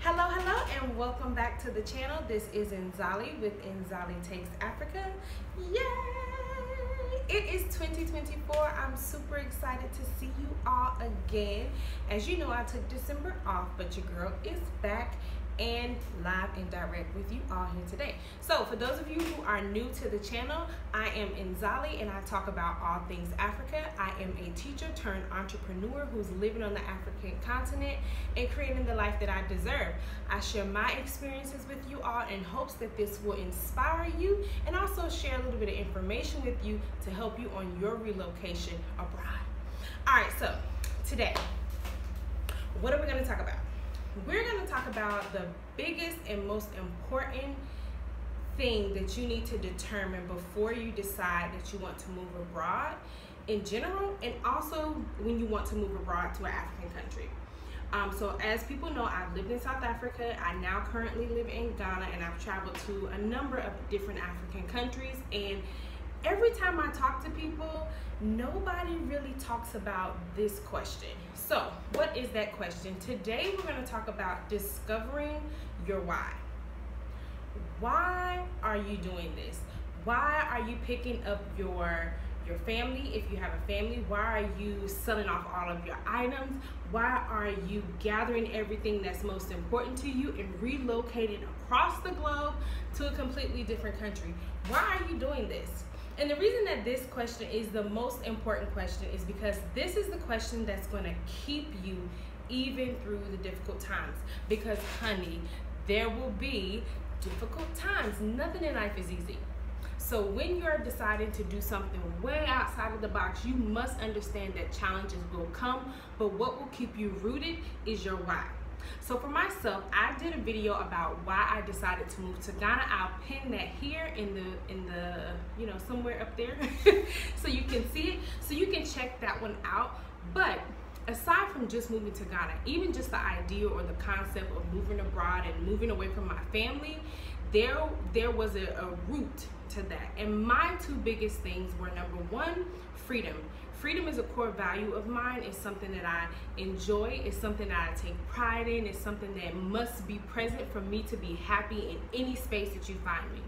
Hello, and welcome back to the channel. This is Nzali with Nzali Takes Africa. Yay! It is 2024. I'm super excited to see you all again. As you know, I took December off, but your girl is back and live and direct with you all here today. So for those of you who are new to the channel, I am Nzali and I talk about all things Africa. I am a teacher turned entrepreneur who's living on the African continent and creating the life that I deserve. I share my experiences with you all in hopes that this will inspire you and also share a little bit of information with you to help you on your relocation abroad. All right, so today, what are we going to talk about? We're going to talk about the biggest and most important thing that you need to determine before you decide that you want to move abroad in general, and also when you want to move abroad to an African country. So as people know, I've lived in South Africa. I now currently live in Ghana, and I've traveled to a number of different African countries. And every time I talk to people, nobody really talks about this question. So what is that question? Today we're going to talk about discovering your why. Why are you doing this? Why are you picking up your family if you have a family? Why are you selling off all of your items? Why are you gathering everything that's most important to you and relocating across the globe to a completely different country? Why are you doing this? And the reason that this question is the most important question is because this is the question that's going to keep you even through the difficult times. Because honey, there will be difficult times. Nothing in life is easy. So when you're deciding to do something way outside of the box, you must understand that challenges will come, but what will keep you rooted is your why. So for myself, I did a video about why I decided to move to Ghana. I'll pin that here in the somewhere up there so you can see it, so you can check that one out. But aside from just moving to Ghana, even just the idea or the concept of moving abroad and moving away from my family, there was a root to that. And my two biggest things were, number one, freedom. Freedom is a core value of mine. It's something that I enjoy. It's something that I take pride in. It's something that must be present for me to be happy in any space that you find me.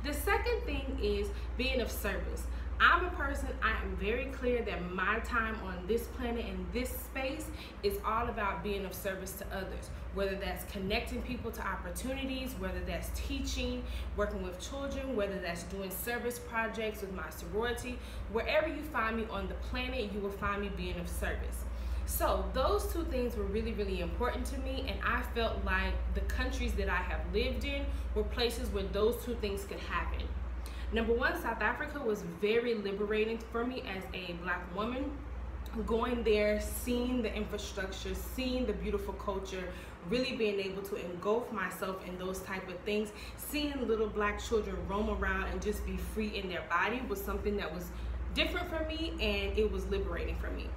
The second thing is being of service. I'm a person, I am very clear that my time on this planet and this space is all about being of service to others, whether that's connecting people to opportunities, whether that's teaching, working with children, whether that's doing service projects with my sorority. Wherever you find me on the planet, you will find me being of service. So those two things were really, really important to me, and I felt like the countries that I have lived in were places where those two things could happen. Number one, South Africa was very liberating for me as a Black woman. Going there, seeing the infrastructure, seeing the beautiful culture, really being able to engulf myself in those type of things, seeing little Black children roam around and just be free in their body was something that was different for me, and it was liberating for me.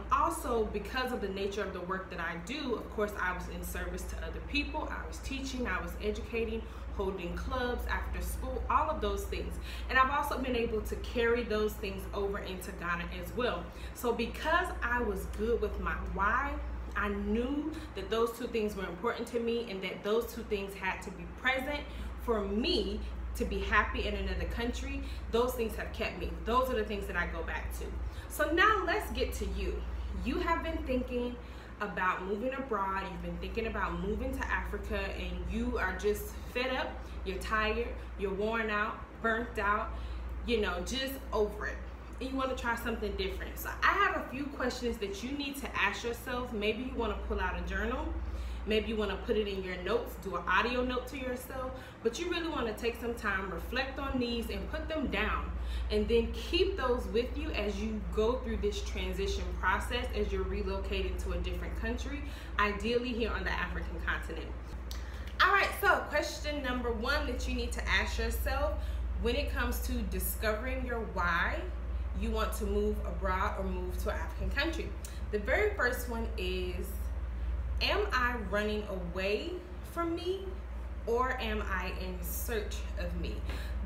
Also, because of the nature of the work that I do, of course, I was in service to other people. I was teaching, I was educating, holding clubs after school, all of those things. And I've also been able to carry those things over into Ghana as well. So because I was good with my why, I knew that those two things were important to me and that those two things had to be present for me to be happy in another country. Those things have kept me. Those are the things that I go back to. So now let's get to you. You have been thinking about moving abroad, you've been thinking about moving to Africa, and you are just fed up, you're tired, you're worn out, burnt out, just over it. And you want to try something different. So I have a few questions that you need to ask yourself. Maybe you want to pull out a journal. Maybe you want to put it in your notes, do an audio note to yourself, but you really want to take some time, reflect on these, and put them down. And then keep those with you as you go through this transition process, as you're relocating to a different country, ideally here on the African continent. All right, so question number one that you need to ask yourself when it comes to discovering your why you want to move abroad or move to an African country. The very first one is, am I running away from me, or am I in search of me?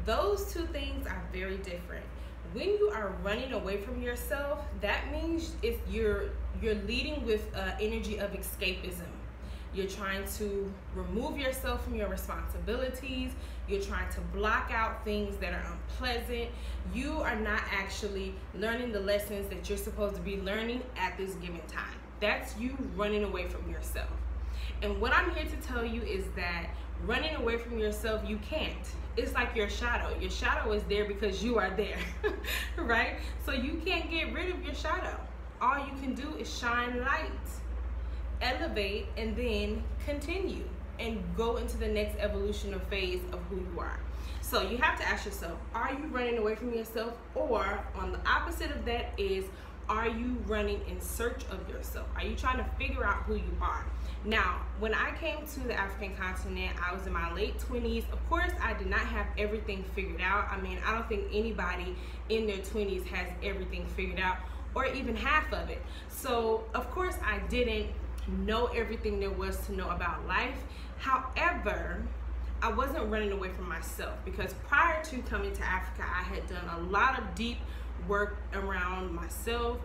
Those two things are very different. When you are running away from yourself, that means if you're leading with energy of escapism. You're trying to remove yourself from your responsibilities. You're trying to block out things that are unpleasant. You are not actually learning the lessons that you're supposed to be learning at this given time. That's you running away from yourself. And what I'm here to tell you is that running away from yourself, you can't. It's like your shadow. Your shadow is there because you are there, right? So you can't get rid of your shadow. All you can do is shine light, elevate, and then continue and go into the next evolutional phase of who you are. So you have to ask yourself, are you running away from yourself? Or on the opposite of that is, are you running in search of yourself? Are you trying to figure out who you are? Now, when I came to the African continent, I was in my late 20s. Of course, I did not have everything figured out. I mean, I don't think anybody in their 20s has everything figured out, or even half of it. So, of course, I didn't know everything there was to know about life. However, I wasn't running away from myself, because prior to coming to Africa, I had done a lot of deep work around myself,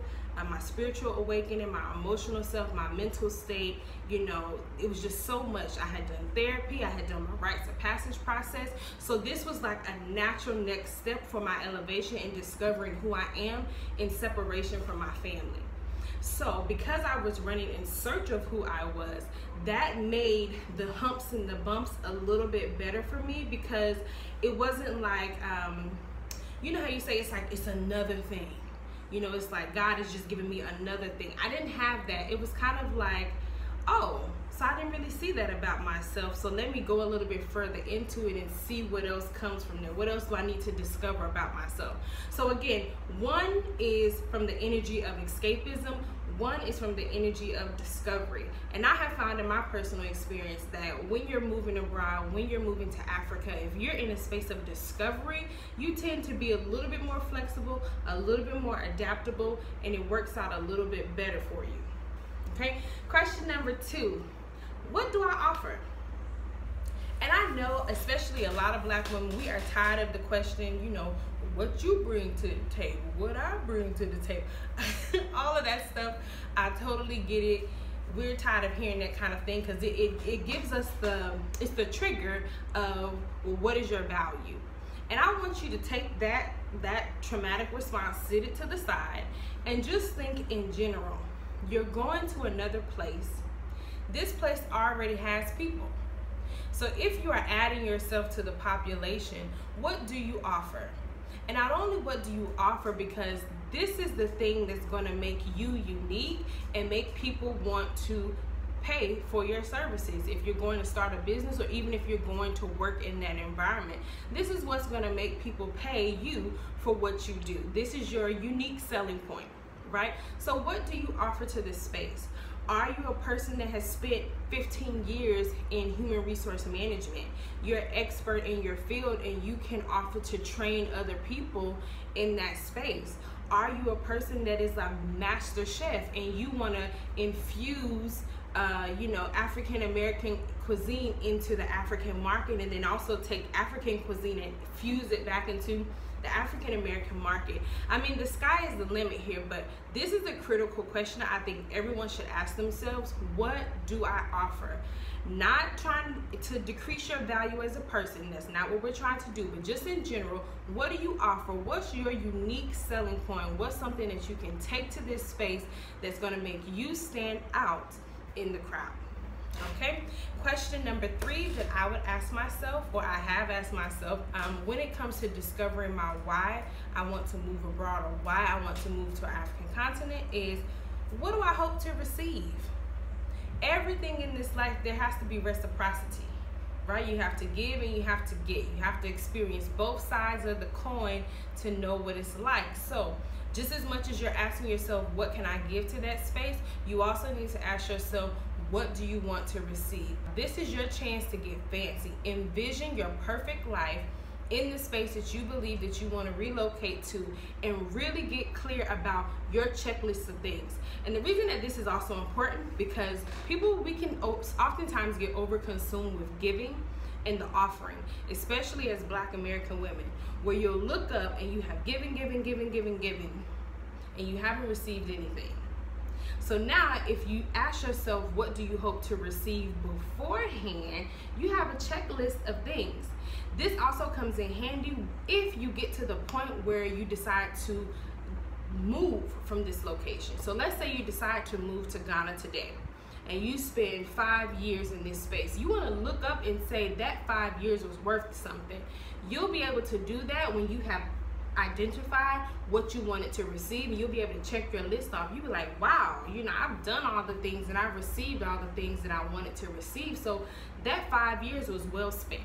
my spiritual awakening, my emotional self, my mental state. You know, it was just so much. I had done therapy, I had done my rites of passage process. So this was like a natural next step for my elevation and discovering who I am in separation from my family. So because I was running in search of who I was, that made the humps and the bumps a little bit better for me, because it wasn't like, you know how you say it's like it's another thing. You know, it's like God is just giving me another thing. I didn't have that. It was kind of like, oh, so I didn't really see that about myself. So let me go a little bit further into it and see what else comes from there. What else do I need to discover about myself? So again, one is from the energy of escapism. One is from the energy of discovery. And I have found in my personal experience that when you're moving abroad, when you're moving to Africa, if you're in a space of discovery, you tend to be a little bit more flexible, a little bit more adaptable, and it works out a little bit better for you. Okay, question number 2, what do I offer? And I know, especially a lot of Black women, we are tired of the question, you know, what you bring to the table, what I bring to the table, all of that stuff. I totally get it. We're tired of hearing that kind of thing, because it gives us it's the trigger of, well, what is your value? And I want you to take that traumatic response, sit it to the side, and just think in general. You're going to another place. This place already has people. So if you are adding yourself to the population, what do you offer? And not only what do you offer, because this is the thing that's going to make you unique and make people want to pay for your services. If you're going to start a business, or even if you're going to work in that environment, this is what's going to make people pay you for what you do. This is your unique selling point, right? So what do you offer to this space? Are you a person that has spent 15 years in human resource management? You're an expert in your field and you can offer to train other people in that space. Are you a person that is a master chef and you want to infuse you know, African American cuisine into the African market, and then also take African cuisine and fuse it back into the African American market? I mean, the sky is the limit here, but this is a critical question I think everyone should ask themselves. What do I offer? Not trying to decrease your value as a person. That's not what we're trying to do, but just in general, what do you offer? What's your unique selling point? What's something that you can take to this space that's going to make you stand out in the crowd? Okay, question number 3 that I would ask myself, or I have asked myself, when it comes to discovering my why I want to move abroad, or why I want to move to an African continent, is what do I hope to receive? Everything in this life, there has to be reciprocity, right? You have to give and you have to get. You have to experience both sides of the coin to know what it's like. So just as much as you're asking yourself, what can I give to that space, you also need to ask yourself, what do you want to receive? This is your chance to get fancy. Envision your perfect life in the space that you believe that you want to relocate to, and really get clear about your checklist of things. And the reason that this is also important, because we can oftentimes get overconsumed with giving and the offering, especially as Black American women, where you'll look up and you have given, and you haven't received anything. So now if you ask yourself, what do you hope to receive beforehand, you have a checklist of things. This also comes in handy if you get to the point where you decide to move from this location. So let's say you decide to move to Ghana today and you spend 5 years in this space. You want to look up and say that 5 years was worth something. You'll be able to do that when you have identified what you wanted to receive, and you'll be able to check your list off. You'll be like, wow, you know, I've done all the things and I've received all the things that I wanted to receive. So that 5 years was well spent.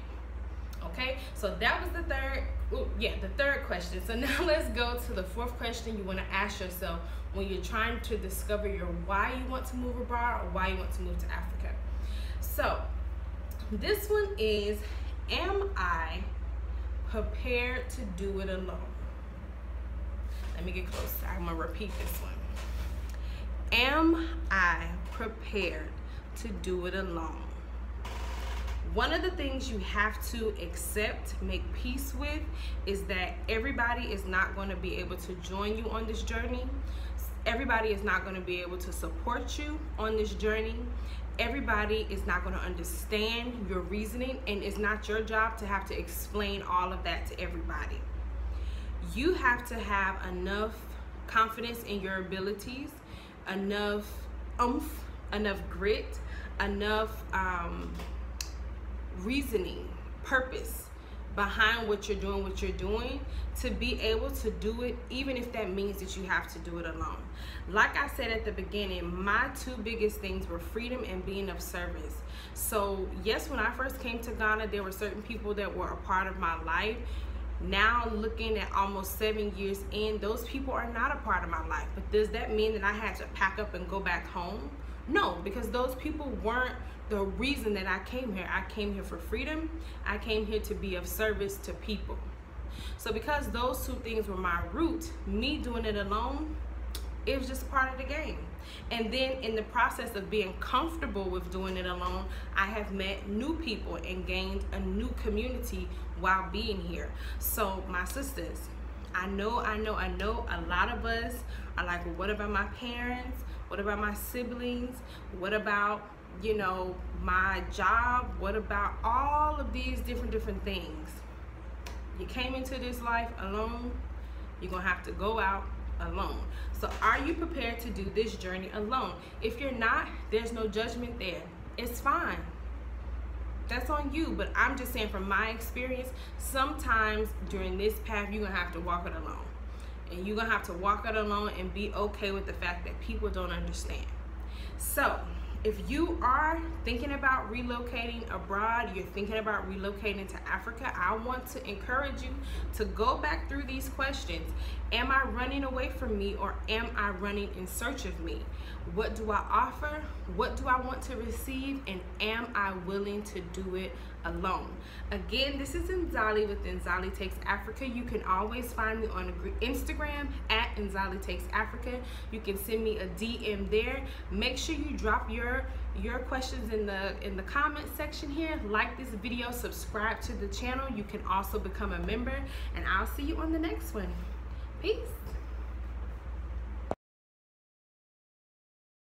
Okay, so that was the third question. So now let's go to the fourth question you want to ask yourself when you're trying to discover your why you want to move abroad or why you want to move to Africa. So this one is, am I prepared to do it alone? Let me get close. I'm gonna repeat this one. Am I prepared to do it alone? One of the things you have to accept, make peace with, is that everybody is not going to be able to join you on this journey. Everybody is not going to be able to support you on this journey. Everybody is not going to understand your reasoning, and it's not your job to have to explain all of that to everybody. You have to have enough confidence in your abilities, enough oomph, enough grit, enough reasoning, purpose behind what you're doing to be able to do it, even if that means that you have to do it alone. Like I said at the beginning, my two biggest things were freedom and being of service. So yes, when I first came to Ghana, there were certain people that were a part of my life. Now looking at almost 7 years in, those people are not a part of my life. But does that mean that I had to pack up and go back home? No, because those people weren't the reason that I came here. I came here for freedom. I came here to be of service to people. So because those two things were my root, me doing it alone, it was just part of the game. And then in the process of being comfortable with doing it alone, I have met new people and gained a new community while being here. So my sisters, I know a lot of us are like, well, what about my parents? What about my siblings? What about, you know, my job? What about all of these different things? You came into this life alone, you're gonna have to go out alone. So are you prepared to do this journey alone? If you're not, there's no judgment there. It's fine. That's on you. But I'm just saying, from my experience, sometimes during this path, you're gonna have to walk it alone. And you're gonna have to walk it alone and be okay with the fact that people don't understand. So if you are thinking about relocating abroad, you're thinking about relocating to Africa, I want to encourage you to go back through these questions. Am I running away from me, or am I running in search of me? What do I offer? What do I want to receive? And am I willing to do it alone? Again, this is Nzali with Nzali Takes Africa. You can always find me on Instagram at Nzali Takes Africa. You can send me a DM there. Make sure you drop your questions in the comment section here. Like this video, subscribe to the channel. You can also become a member, and I'll see you on the next one. Peace.